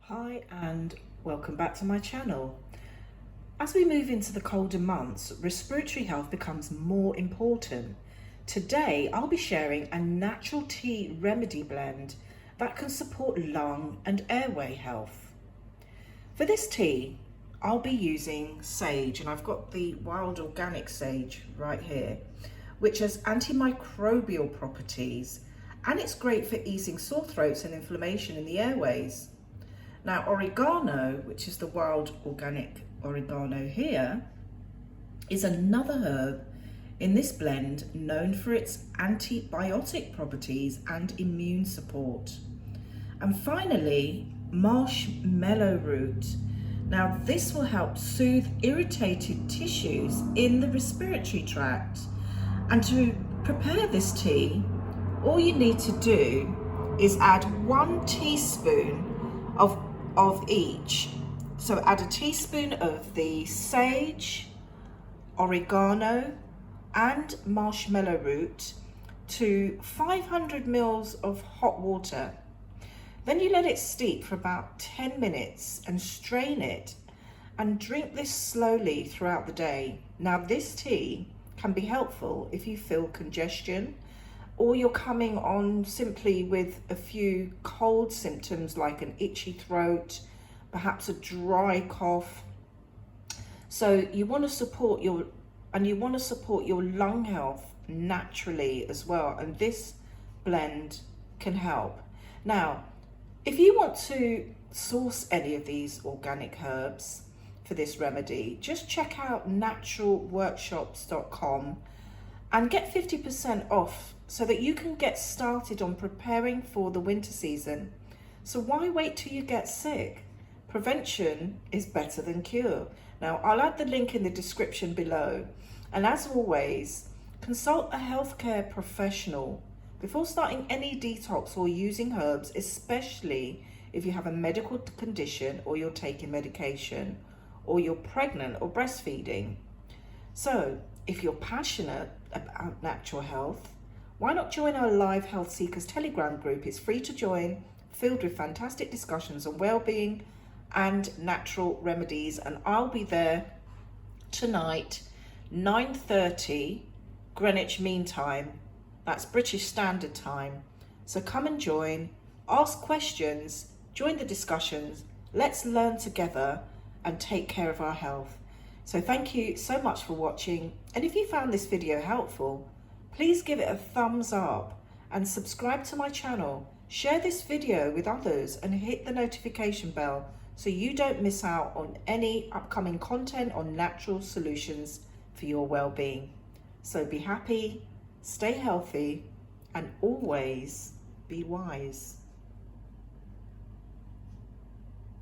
Hi and welcome back to my channel. As we move into the colder months, respiratory health becomes more important. Today I'll be sharing a natural tea remedy blend that can support lung and airway health. For this tea, I'll be using sage, and I've got the wild organic sage right here, which has antimicrobial properties, and it's great for easing sore throats and inflammation in the airways. Now, oregano, which is the wild organic oregano here, is another herb in this blend known for its antibiotic properties and immune support. And finally, marshmallow root. Now, this will help soothe irritated tissues in the respiratory tract. And to prepare this tea, all you need to do is add 1 teaspoon of each. So add a teaspoon of the sage, oregano and marshmallow root to 500 mils of hot water. Then you let it steep for about 10 minutes and strain it and drink this slowly throughout the day. Now, this tea can be helpful if you feel congestion, or you're coming on simply with a few cold symptoms like an itchy throat, perhaps a dry cough. So you want to support your lung health naturally as well, and this blend can help. Now, if you want to source any of these organic herbs for this remedy, just check out naturalworkshops.com and get 50% off so that you can get started on preparing for the winter season. So why wait till you get sick? Prevention is better than cure. Now, I'll add the link in the description below. And as always, consult a healthcare professional before starting any detox or using herbs, especially if you have a medical condition or you're taking medication or you're pregnant or breastfeeding. So if you're passionate about natural health, why not join our live Health Seekers Telegram group? It's free to join, filled with fantastic discussions on well-being and natural remedies. And I'll be there tonight, 9:30 Greenwich Mean Time. That's British Standard Time. So come and join, ask questions, join the discussions. Let's learn together and take care of our health. So thank you so much for watching. And if you found this video helpful, please give it a thumbs up and subscribe to my channel. Share this video with others and hit the notification bell so you don't miss out on any upcoming content on natural solutions for your well-being. So be happy, stay healthy, and always be wise.